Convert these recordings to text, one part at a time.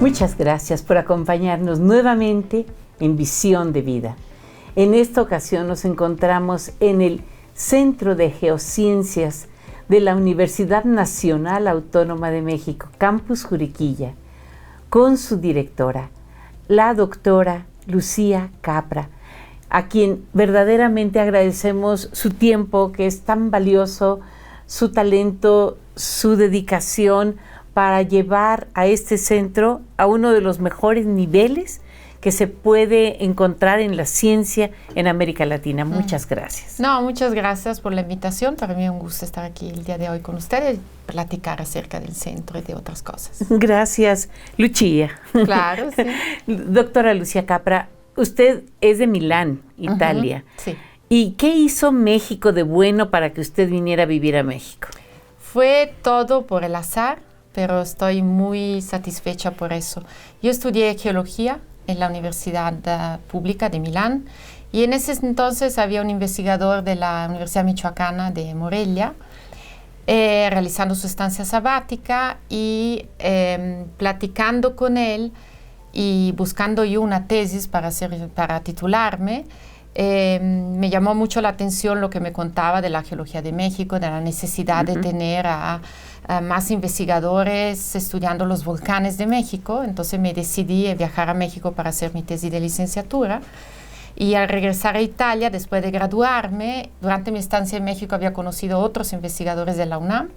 Muchas gracias por acompañarnos nuevamente en Visión de Vida. En esta ocasión nos encontramos en el Centro de Geociencias de la Universidad Nacional Autónoma de México, Campus Juriquilla, con su directora, la doctora Lucía Capra, a quien verdaderamente agradecemos su tiempo, que es tan valioso, su talento, su dedicación para llevar a este centro a uno de los mejores niveles que se puede encontrar en la ciencia en América Latina. Muchas gracias. No, muchas gracias por la invitación. Para mí es un gusto estar aquí el día de hoy con ustedes y platicar acerca del centro y de otras cosas. Gracias, Lucía. Claro, sí. Doctora Lucía Capra, usted es de Milán, Italia. Sí. ¿Y qué hizo México de bueno para que usted viniera a vivir a México? Fue todo por el azar, pero estoy muy satisfecha por eso. Yo estudié geología en la Universidad Pública de Milán y en ese entonces había un investigador de la Universidad Michoacana de Morelia realizando su estancia sabática y platicando con él y buscando yo una tesis para titularme. Me llamó mucho la atención lo que me contaba de la geología de México, de la necesidad de tener a más investigadores estudiando los volcanes de México. Entonces me decidí a viajar a México para hacer mi tesis de licenciatura. Y al regresar a Italia, después de graduarme, durante mi estancia en México había conocido otros investigadores de la UNAM.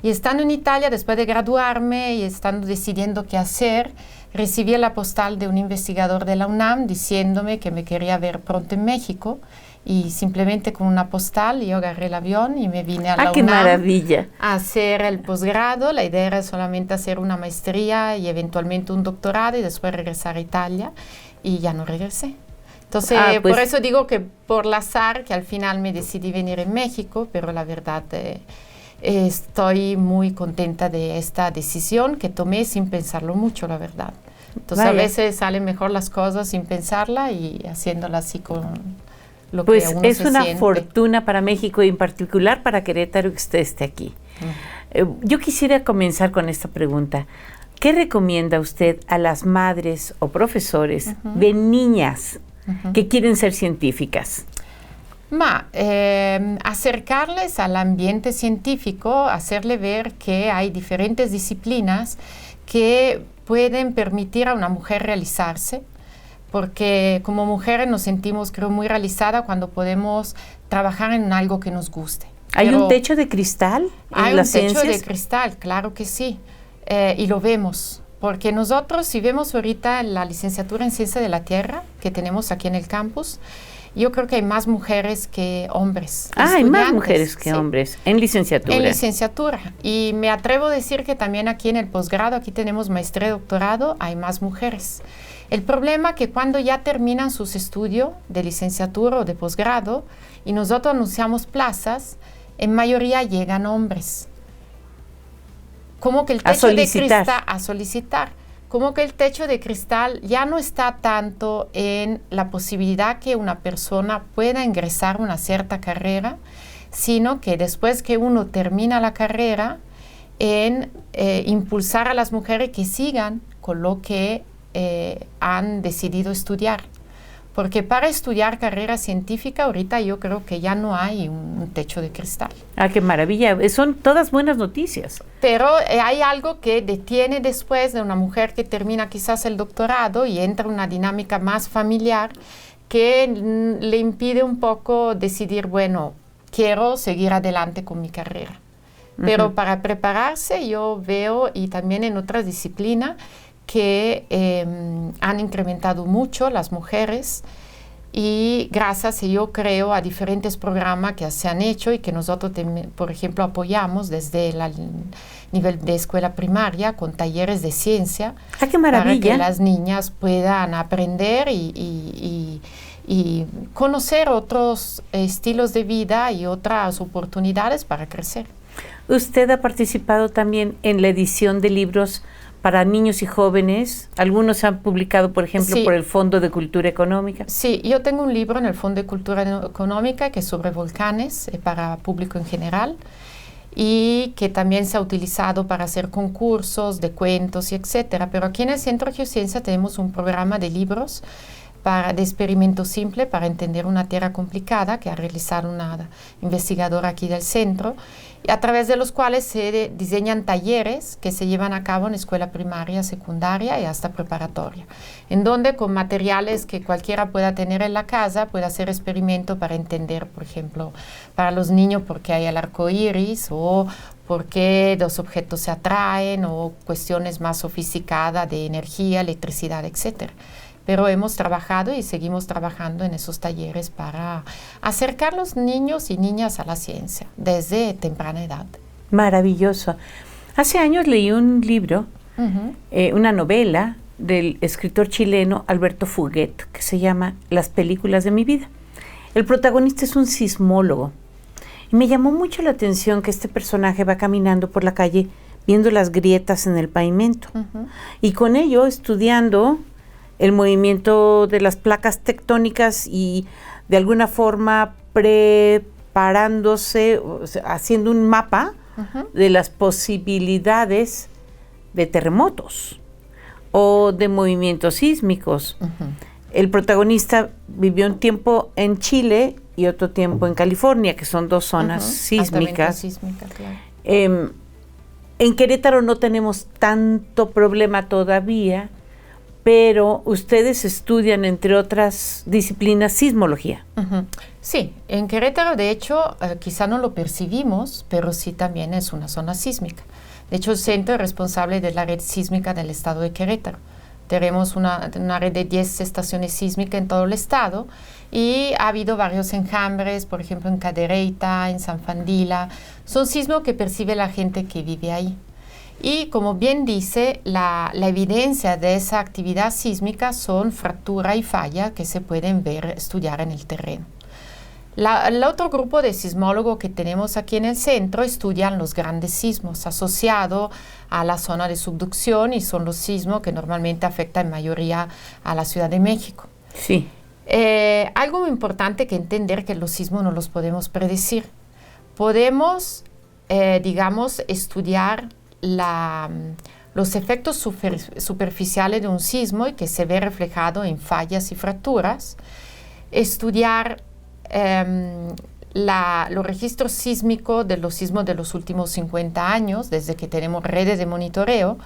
Y estando en Italia, después de graduarme y estando decidiendo qué hacer, recibí la postal de un investigador de la UNAM diciéndome que me quería ver pronto en México. Y simplemente con una postal yo agarré el avión y me vine a la UNAM. ¡Qué maravilla! A hacer el posgrado. La idea era solamente hacer una maestría y eventualmente un doctorado y después regresar a Italia. Y ya no regresé. Entonces, por eso digo que por el azar que al final me decidí venir en México, pero la verdad estoy muy contenta de esta decisión que tomé sin pensarlo mucho, la verdad. Entonces, a veces salen mejor las cosas sin pensarla y haciéndolas así con lo que uno es se una siente. Fortuna para México y en particular para Querétaro que usted esté aquí. Yo quisiera comenzar con esta pregunta. ¿Qué recomienda usted a las madres o profesores de niñas que quieren ser científicas? Acercarles al ambiente científico, hacerle ver que hay diferentes disciplinas que pueden permitir a una mujer realizarse, porque como mujeres nos sentimos, creo, muy realizadas cuando podemos trabajar en algo que nos guste. ¿Hay un techo de cristal en las ciencias? Hay un techo de cristal, claro que sí, y lo vemos. Porque nosotros, si vemos ahorita la licenciatura en Ciencia de la Tierra que tenemos aquí en el campus, yo creo que hay más mujeres que hombres. Hay más mujeres que hombres en licenciatura. En licenciatura. Y me atrevo a decir que también aquí en el posgrado, aquí tenemos maestría y doctorado, hay más mujeres. El problema es que cuando ya terminan sus estudios de licenciatura o de posgrado y nosotros anunciamos plazas, en mayoría llegan hombres. Como que el techo de cristal a solicitar, como que el techo de cristal ya no está tanto en la posibilidad que una persona pueda ingresar a una cierta carrera, sino que después que uno termina la carrera, en impulsar a las mujeres que sigan con lo que han decidido estudiar. Porque para estudiar carrera científica ahorita yo creo que ya no hay un techo de cristal. ¡Qué maravilla! Son todas buenas noticias. Pero hay algo que detiene después de una mujer que termina quizás el doctorado y entra en una dinámica más familiar que le impide un poco decidir, bueno, quiero seguir adelante con mi carrera. Pero para prepararse yo veo, y también en otras disciplinas, que han incrementado mucho las mujeres y gracias, yo creo, a diferentes programas que se han hecho y que nosotros, por ejemplo, apoyamos desde el nivel de escuela primaria con talleres de ciencia. ¡Qué maravilla! Para que las niñas puedan aprender y conocer otros estilos de vida y otras oportunidades para crecer. Usted ha participado también en la edición de libros para niños y jóvenes. Algunos han publicado, por ejemplo, por el Fondo de Cultura Económica. Sí, yo tengo un libro en el Fondo de Cultura Económica que es sobre volcanes para público en general. y que también se ha utilizado para hacer concursos de cuentos y etcétera. Pero aquí en el Centro de Geociencia tenemos un programa de libros de experimento simple para entender una tierra complicada que ha realizado una investigadora aquí del centro, a través de los cuales se diseñan talleres que se llevan a cabo en escuela primaria, secundaria y hasta preparatoria, en donde con materiales que cualquiera pueda tener en la casa puede hacer experimento para entender, por ejemplo, para los niños por qué hay el arco iris o por qué los objetos se atraen o cuestiones más sofisticadas de energía, electricidad, etcétera. Pero hemos trabajado y seguimos trabajando en esos talleres para acercar a los niños y niñas a la ciencia desde temprana edad. Maravilloso. Hace años leí un libro, una novela del escritor chileno Alberto Fuguet, que se llama Las películas de mi vida. El protagonista es un sismólogo. Y me llamó mucho la atención que este personaje va caminando por la calle viendo las grietas en el pavimento. Y con ello estudiando el movimiento de las placas tectónicas y de alguna forma preparándose, o sea, haciendo un mapa de las posibilidades de terremotos o de movimientos sísmicos. El protagonista vivió un tiempo en Chile y otro tiempo en California, que son dos zonas sísmicas. Sísmica, claro. En Querétaro no tenemos tanto problema todavía, pero ustedes estudian, entre otras disciplinas, sismología. Sí, en Querétaro, de hecho, quizá no lo percibimos, pero sí también es una zona sísmica. De hecho, el centro es responsable de la red sísmica del estado de Querétaro. Tenemos una red de 10 estaciones sísmicas en todo el estado y ha habido varios enjambres, por ejemplo, en Cadereyta, en San Fandila. Son sismos que percibe la gente que vive ahí. Y como bien dice, la evidencia de esa actividad sísmica son fractura y falla que se pueden estudiar en el terreno. El otro grupo de sismólogos que tenemos aquí en el centro estudian los grandes sismos asociados a la zona de subducción y son los sismos que normalmente afectan en mayoría a la Ciudad de México. Sí. Algo muy importante que entender que los sismos no los podemos predecir. Podemos, digamos, estudiar los efectos superficiales de un sismo y que se ve reflejado en fallas y fracturas, estudiar los registros sísmicos de los sismos de los últimos 50 años, desde que tenemos redes de monitoreo,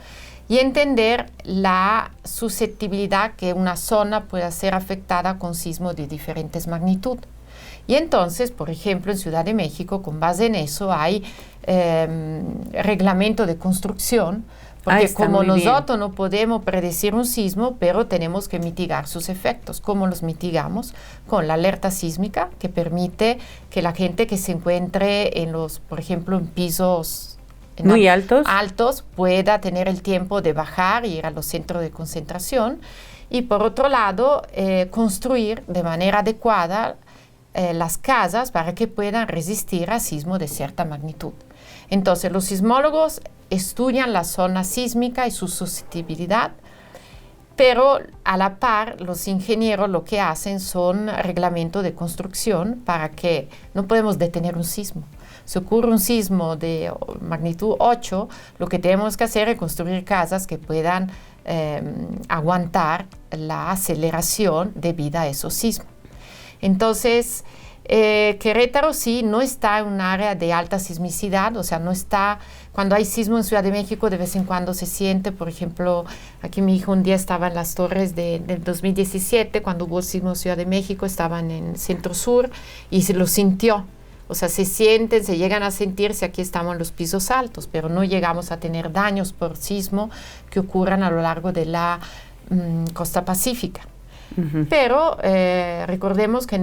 y entender la susceptibilidad que una zona pueda ser afectada con sismos de diferentes magnitudes. Y entonces, por ejemplo, en Ciudad de México, con base en eso, hay reglamento de construcción, porque como nosotros no podemos predecir un sismo, pero tenemos que mitigar sus efectos. ¿Cómo los mitigamos? Con la alerta sísmica, que permite que la gente que se encuentre por ejemplo, en pisos muy altos pueda tener el tiempo de bajar y ir a los centros de concentración. Y por otro lado, construir de manera adecuada las casas para que puedan resistir a sismos de cierta magnitud. Entonces, los sismólogos estudian la zona sísmica y su susceptibilidad, pero a la par los ingenieros lo que hacen son reglamentos de construcción para que no podemos detener un sismo. Si ocurre un sismo de magnitud 8, lo que tenemos que hacer es construir casas que puedan aguantar la aceleración debida a esos sismos. Entonces, Querétaro sí no está en un área de alta sismicidad, o sea, no está, cuando hay sismo en Ciudad de México de vez en cuando se siente, por ejemplo, aquí mi hijo un día estaba en las torres del 2017, cuando hubo sismo en Ciudad de México, estaban en Centro Sur y se lo sintió, o sea, se llegan a sentirse, aquí estamos en los pisos altos, pero no llegamos a tener daños por sismo que ocurran a lo largo de la costa pacífica. Pero recordemos que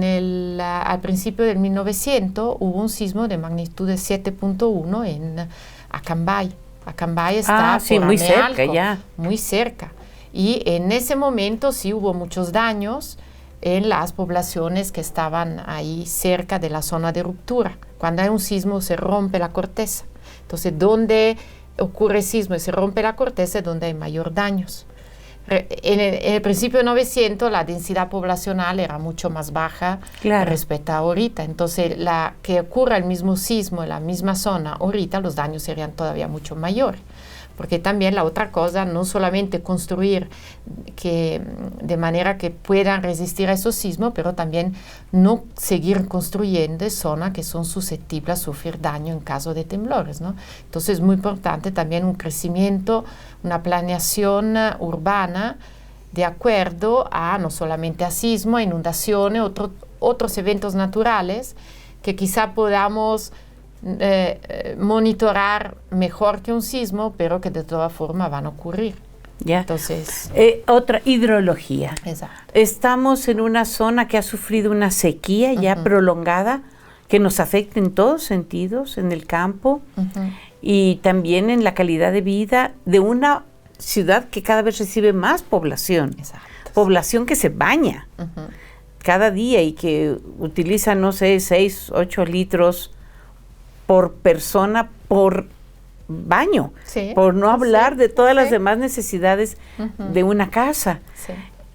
al principio del 1900 hubo un sismo de magnitud de 7.1 en Acambay. Acambay está muy cerca ya. Muy cerca. Y en ese momento sí hubo muchos daños en las poblaciones que estaban ahí cerca de la zona de ruptura. Cuando hay un sismo se rompe la corteza. Entonces, donde ocurre sismo y se rompe la corteza es donde hay mayor daños. En el principio del 900 la densidad poblacional era mucho más baja respecto a ahorita. Entonces, que ocurra el mismo sismo en la misma zona ahorita, los daños serían todavía mucho mayores. Porque también la otra cosa, no solamente construir de manera que puedan resistir a esos sismos, pero también no seguir construyendo zonas que son susceptibles a sufrir daño en caso de temblores, ¿no? Entonces es muy importante también un crecimiento, una planeación urbana de acuerdo a no solamente a sismo, a inundaciones, otros eventos naturales que quizá podamos monitorar mejor que un sismo, pero que de todas formas van a ocurrir. Ya. Entonces, otra, hidrología. Exacto. Estamos en una zona que ha sufrido una sequía ya prolongada, que nos afecta en todos sentidos, en el campo y también en la calidad de vida de una ciudad que cada vez recibe más población. Exacto. Población que se baña cada día y que utiliza, no sé, 6, 8 litros por persona por baño, por no hablar de todas las demás necesidades de una casa. Sí.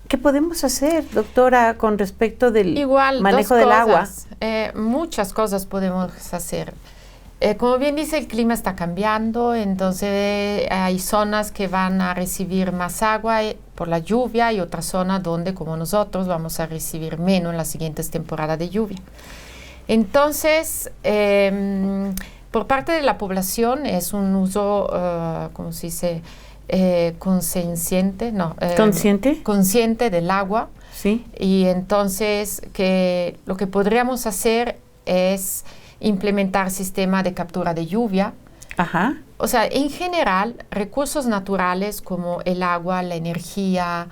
¿Qué podemos hacer, doctora, con respecto del manejo del agua? Muchas cosas podemos hacer. Como bien dice, el clima está cambiando, entonces hay zonas que van a recibir más agua por la lluvia y otras zonas donde, como nosotros, vamos a recibir menos en las siguientes temporadas de lluvia. Entonces, por parte de la población es un uso, ¿cómo se dice? Consciente del agua. Sí. Y entonces lo que podríamos hacer es implementar sistemas de captura de lluvia. Ajá. O sea, en general, recursos naturales como el agua, la energía,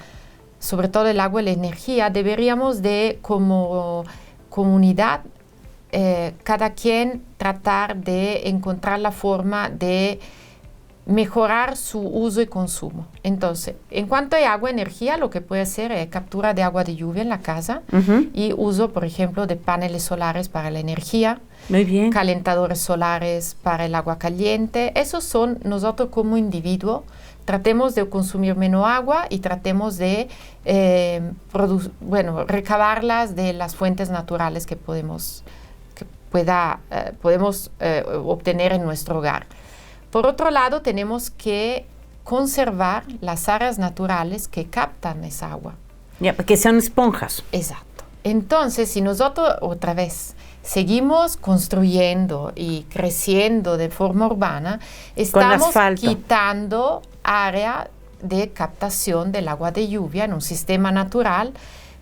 sobre todo el agua y la energía, deberíamos de, como comunidad, cada quien tratar de encontrar la forma de mejorar su uso y consumo. Entonces, en cuanto a agua y energía, lo que puede hacer es captura de agua de lluvia en la casa y uso, por ejemplo, de paneles solares para la energía. Muy bien. Calentadores solares para el agua caliente. Esos son nosotros como individuo. Tratemos de consumir menos agua y tratemos de recabarlas de las fuentes naturales que podemos obtener en nuestro hogar. Por otro lado, tenemos que conservar las áreas naturales que captan esa agua. Ya, que sean esponjas. Exacto. Entonces, si nosotros, otra vez, seguimos construyendo y creciendo de forma urbana, estamos quitando área de captación del agua de lluvia en un sistema natural,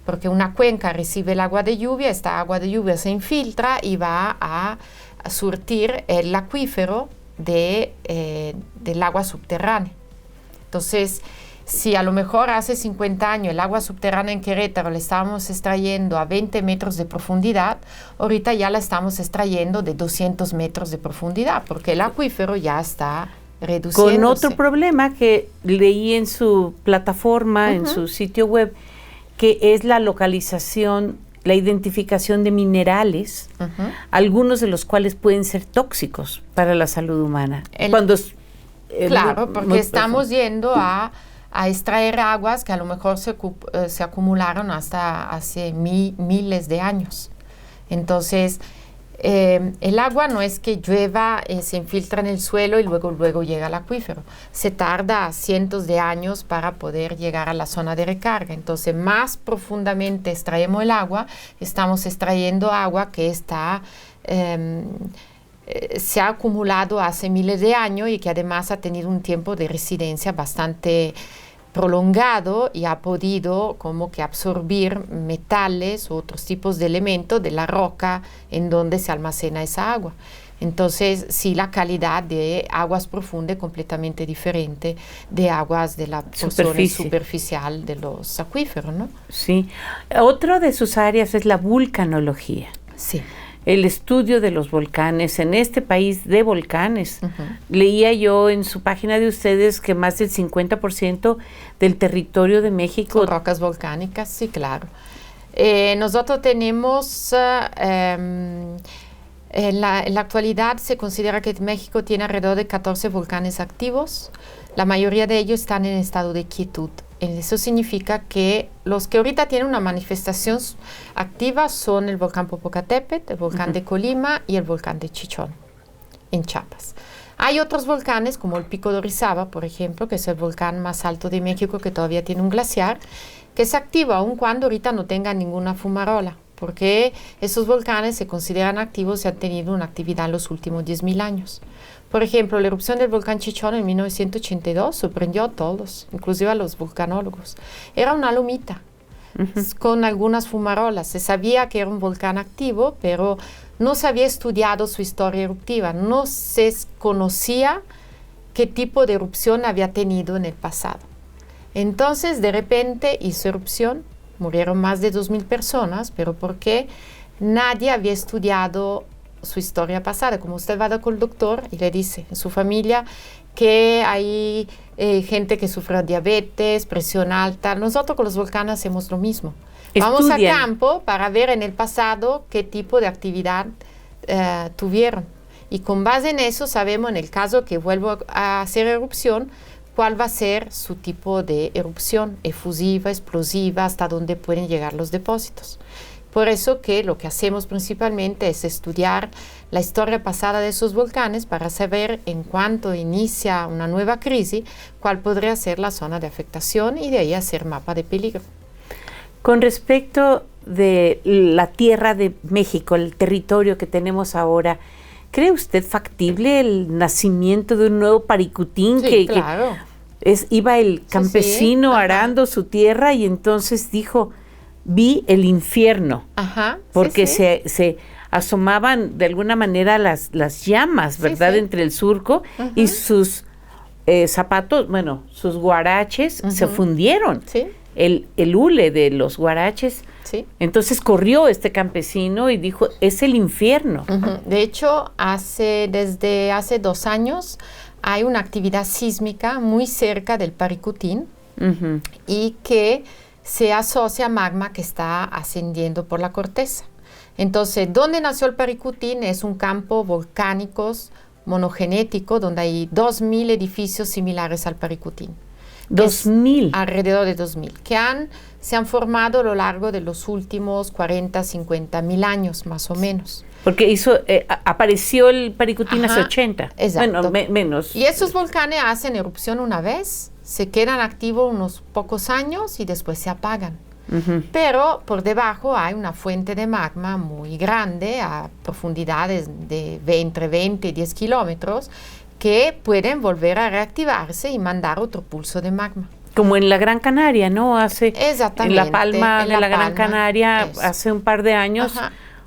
porque una cuenca recibe el agua de lluvia, esta agua de lluvia se infiltra y va a surtir el acuífero del agua subterránea. Entonces, si a lo mejor hace 50 años el agua subterránea en Querétaro la estábamos extrayendo a 20 metros de profundidad, ahorita ya la estamos extrayendo de 200 metros de profundidad, porque el acuífero ya está reduciéndose. Con otro problema que leí en su plataforma, en su sitio web, que es la localización, la identificación de minerales, algunos de los cuales pueden ser tóxicos para la salud humana. Claro, porque estamos yendo a extraer aguas que a lo mejor se acumularon hasta hace miles de años. Entonces, el agua no es que llueva, se infiltra en el suelo y luego llega al acuífero. Se tarda cientos de años para poder llegar a la zona de recarga. Entonces, más profundamente extraemos el agua, estamos extrayendo agua que se ha acumulado hace miles de años y que además ha tenido un tiempo de residencia bastante prolongado y ha podido como que absorbir metales u otros tipos de elementos de la roca en donde se almacena esa agua. Entonces, sí, la calidad de aguas profundas es completamente diferente de aguas de la porción superficial de los acuíferos, ¿no? Sí. Otra de sus áreas es la vulcanología. Sí. El estudio de los volcanes en este país de volcanes. Leía yo en su página de ustedes que más del 50% del territorio de México... Son rocas volcánicas, sí, claro. Nosotros tenemos... en la actualidad se considera que México tiene alrededor de 14 volcanes activos. La mayoría de ellos están en estado de quietud. Eso significa que los que ahorita tienen una manifestación activa son el volcán Popocatépetl, el volcán de Colima y el volcán de Chichón, en Chiapas. Hay otros volcanes, como el Pico de Orizaba, por ejemplo, que es el volcán más alto de México, que todavía tiene un glaciar, que se activa aun cuando ahorita no tenga ninguna fumarola, porque esos volcanes se consideran activos y han tenido una actividad en los últimos 10.000 años. Por ejemplo, la erupción del volcán Chichón en 1982 sorprendió a todos, inclusive a los vulcanólogos. Era una lomita con algunas fumarolas. Se sabía que era un volcán activo, pero no se había estudiado su historia eruptiva. No se conocía qué tipo de erupción había tenido en el pasado. Entonces, de repente hizo erupción, murieron más de 2.000 personas, pero ¿por qué? Nadie había estudiado su historia pasada. Como usted va con el doctor y le dice en su familia que hay gente que sufre diabetes, presión alta. Nosotros con los volcanes hacemos lo mismo. Vamos a campo para ver en el pasado qué tipo de actividad tuvieron. Y con base en eso sabemos, en el caso que vuelva a hacer erupción, cuál va a ser su tipo de erupción, efusiva, explosiva, hasta dónde pueden llegar los depósitos. Por eso que lo que hacemos principalmente es estudiar la historia pasada de esos volcanes para saber en cuanto inicia una nueva crisis, cuál podría ser la zona de afectación y de ahí hacer mapa de peligro. Con respecto de la tierra de México, el territorio que tenemos ahora, ¿cree usted factible el nacimiento de un nuevo Paricutín? Sí, claro. Iba el campesino sí. arando su tierra y entonces dijo, vi el infierno, porque se asomaban de alguna manera las llamas, ¿verdad? Entre el surco y sus zapatos, bueno, sus guaraches se fundieron. Sí. El hule de los guaraches. Sí. Entonces corrió este campesino y dijo, es el infierno. De hecho, desde hace 2 años hay una actividad sísmica muy cerca del Paricutín y que se asocia a magma que está ascendiendo por la corteza. Entonces, ¿dónde nació el Paricutín? Es un campo volcánico monogenético donde hay 2.000 edificios similares al Paricutín. 2.000. Alrededor de 2.000, que se han formado a lo largo de los últimos 40, 50.000 años, más o menos. Porque apareció el Paricutín hace 80. Exacto. Bueno, menos. Y esos volcanes hacen erupción una vez, se quedan activos unos pocos años y después se apagan. Pero por debajo hay una fuente de magma muy grande, a profundidades de entre 20 y 10 kilómetros, que pueden volver a reactivarse y mandar otro pulso de magma. Como en la Gran Canaria, ¿no? Exactamente. En La Palma de la Gran Canaria, hace un par de años,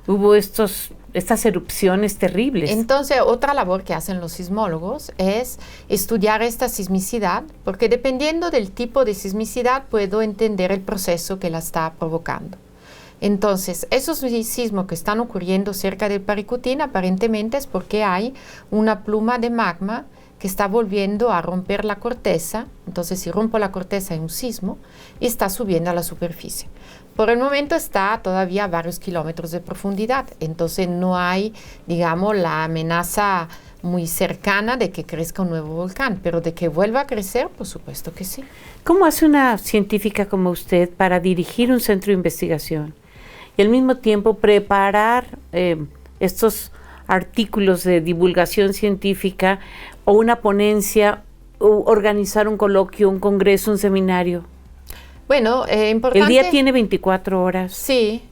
hubo estas erupciones terribles. Entonces, otra labor que hacen los sismólogos es estudiar esta sismicidad, porque dependiendo del tipo de sismicidad, puedo entender el proceso que la está provocando. Entonces, esos sismos que están ocurriendo cerca del Paricutín aparentemente es porque hay una pluma de magma que está volviendo a romper la corteza. Entonces, si rompo la corteza hay un sismo y está subiendo a la superficie. Por el momento está todavía a varios kilómetros de profundidad. Entonces, no hay, digamos, la amenaza muy cercana de que crezca un nuevo volcán, pero de que vuelva a crecer, por supuesto que sí. ¿Cómo hace una científica como usted para dirigir un centro de investigación y al mismo tiempo preparar estos artículos de divulgación científica o una ponencia, o organizar un coloquio, un congreso, un seminario? Bueno, importante. El día tiene 24 horas. Sí,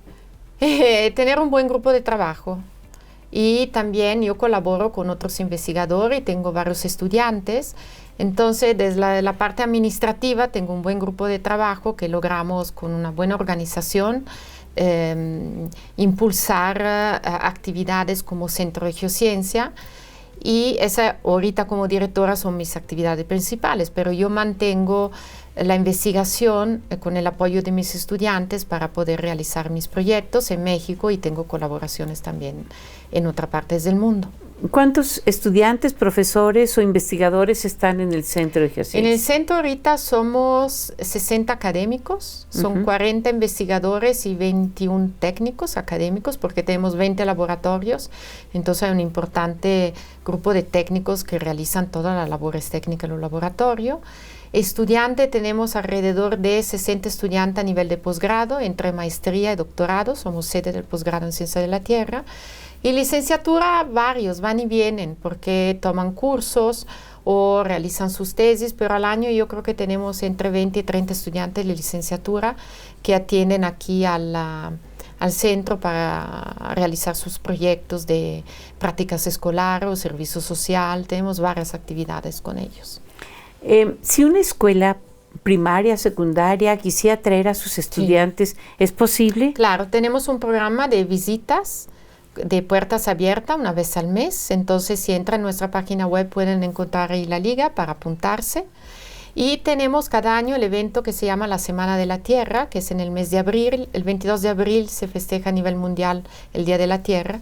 tener un buen grupo de trabajo. Y también yo colaboro con otros investigadores y tengo varios estudiantes. Entonces, desde la parte administrativa tengo un buen grupo de trabajo que logramos con una buena organización impulsar actividades como Centro de Geociencia. Y esa ahorita como directora son mis actividades principales, pero yo mantengo la investigación con el apoyo de mis estudiantes para poder realizar mis proyectos en México y tengo colaboraciones también en otras partes del mundo. ¿Cuántos estudiantes, profesores o investigadores están en el Centro de Geociencia? En el centro ahorita somos 60 académicos, son 40 investigadores y 21 técnicos académicos porque tenemos 20 laboratorios, entonces hay un importante grupo de técnicos que realizan todas las labores técnicas en los laboratorios. Estudiante, tenemos alrededor de 60 estudiantes a nivel de posgrado, entre maestría y doctorado. Somos sede del posgrado en Ciencia de la Tierra. Y licenciatura, varios van y vienen porque toman cursos o realizan sus tesis, pero al año yo creo que tenemos entre 20 y 30 estudiantes de licenciatura que atienden aquí al centro para realizar sus proyectos de prácticas escolares o servicio social. Tenemos varias actividades con ellos. Si una escuela primaria, secundaria, quisiera traer a sus estudiantes, sí, ¿es posible? Claro, tenemos un programa de visitas de puertas abiertas una vez al mes. Entonces, si entran en nuestra página web, pueden encontrar ahí la liga para apuntarse. Y tenemos cada año el evento que se llama la Semana de la Tierra, que es en el mes de abril. El 22 de abril se festeja a nivel mundial el Día de la Tierra.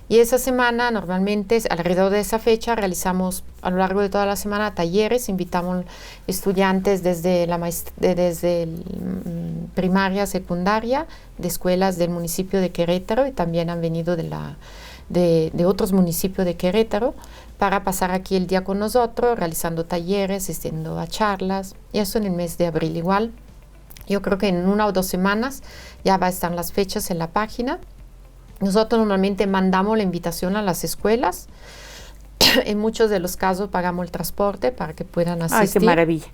Y esa semana, normalmente, alrededor de esa fecha, realizamos a lo largo de toda la semana talleres. Invitamos estudiantes desde primaria, secundaria, de escuelas del municipio de Querétaro, y también han venido de otros municipios de Querétaro para pasar aquí el día con nosotros, realizando talleres, asistiendo a charlas. Y eso en el mes de abril igual. Yo creo que en 1 o 2 semanas ya va a estar las fechas en la página. Nosotros normalmente mandamos la invitación a las escuelas. En muchos de los casos pagamos el transporte para que puedan asistir. ¡Ay, qué maravilla!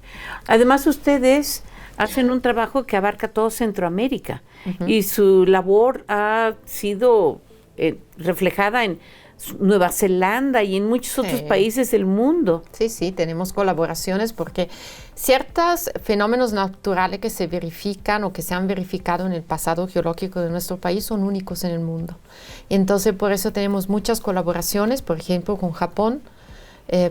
Además, ustedes hacen un trabajo que abarca todo Centroamérica, y su labor ha sido reflejada en Nueva Zelanda y en muchos otros países del mundo. Sí, sí, tenemos colaboraciones porque ciertos fenómenos naturales que se verifican o que se han verificado en el pasado geológico de nuestro país son únicos en el mundo. Entonces, por eso tenemos muchas colaboraciones, por ejemplo, con Japón,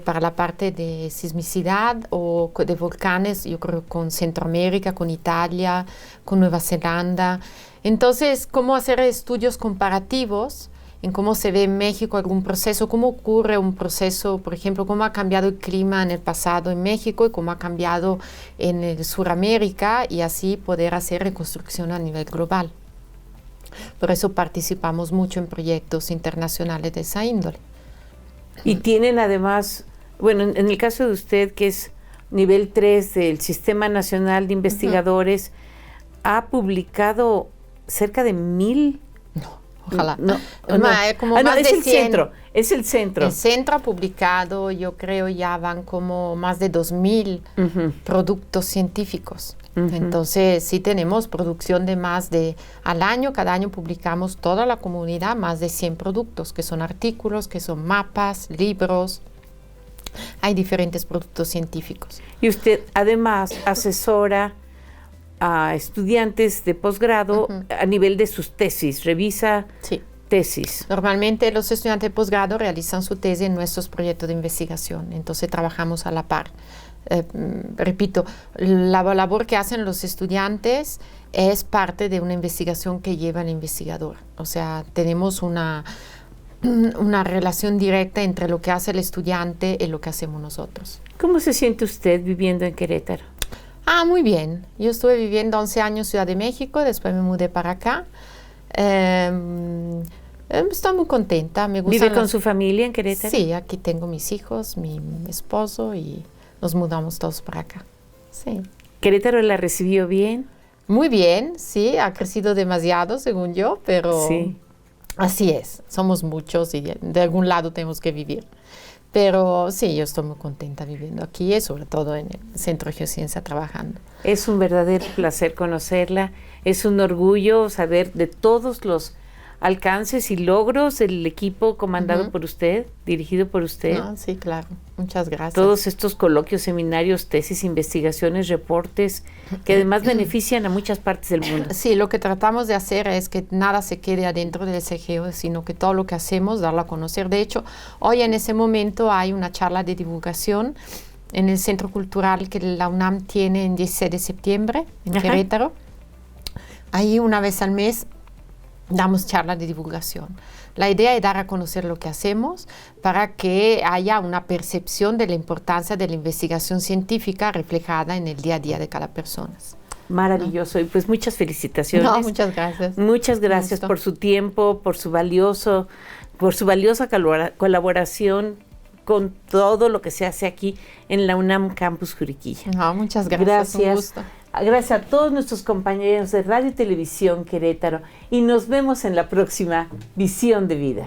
para la parte de sismicidad o de volcanes, yo creo con Centroamérica, con Italia, con Nueva Zelanda. Entonces, cómo hacer estudios comparativos en cómo se ve en México algún proceso, cómo ocurre un proceso, por ejemplo, cómo ha cambiado el clima en el pasado en México y cómo ha cambiado en el Suramérica, y así poder hacer reconstrucción a nivel global. Por eso participamos mucho en proyectos internacionales de esa índole. Y tienen además, bueno, en el caso de usted, que es nivel 3 del Sistema Nacional de Investigadores, ha publicado cerca de 1000... Ojalá. Como más de 100. Es el centro. El centro ha publicado, yo creo, ya van como más de 2000 productos científicos. Entonces, sí tenemos producción de al año, cada año publicamos toda la comunidad más de 100 productos, que son artículos, que son mapas, libros. Hay diferentes productos científicos. Y usted, además, asesora a estudiantes de posgrado a nivel de sus tesis, revisa tesis. Normalmente los estudiantes de posgrado realizan su tesis en nuestros proyectos de investigación, entonces trabajamos a la par. Repito, la labor que hacen los estudiantes es parte de una investigación que lleva el investigador. O sea, tenemos una relación directa entre lo que hace el estudiante y lo que hacemos nosotros. ¿Cómo se siente usted viviendo en Querétaro? Muy bien. Yo estuve viviendo 11 años en Ciudad de México, después me mudé para acá. Estoy muy contenta. Me gusta. ¿Vive con su familia en Querétaro? Sí, aquí tengo mis hijos, mi esposo, y nos mudamos todos para acá. Sí. ¿Querétaro la recibió bien? Muy bien, sí. Ha crecido demasiado, según yo, pero sí, así es. Somos muchos y de algún lado tenemos que vivir. Pero sí, yo estoy muy contenta viviendo aquí y sobre todo en el Centro de Geociencia trabajando. Es un verdadero placer conocerla. Es un orgullo saber de todos los alcances y logros del equipo comandado por usted, dirigido por usted. Sí, claro. Muchas gracias. Todos estos coloquios, seminarios, tesis, investigaciones, reportes, que además benefician a muchas partes del mundo. Sí, lo que tratamos de hacer es que nada se quede adentro del CGEO, sino que todo lo que hacemos, darlo a conocer. De hecho, hoy en ese momento hay una charla de divulgación en el Centro Cultural que la UNAM tiene en 16 de septiembre, en Querétaro. Ahí una vez al mes damos charlas de divulgación. La idea es dar a conocer lo que hacemos para que haya una percepción de la importancia de la investigación científica reflejada en el día a día de cada persona. Maravilloso. Y pues muchas felicitaciones. Muchas gracias. Muchas gracias por su tiempo, por su valiosa colaboración con todo lo que se hace aquí en la UNAM Campus Juriquilla. No, muchas gracias. Un gusto. Gracias a todos nuestros compañeros de Radio y Televisión Querétaro y nos vemos en la próxima Visión de Vida.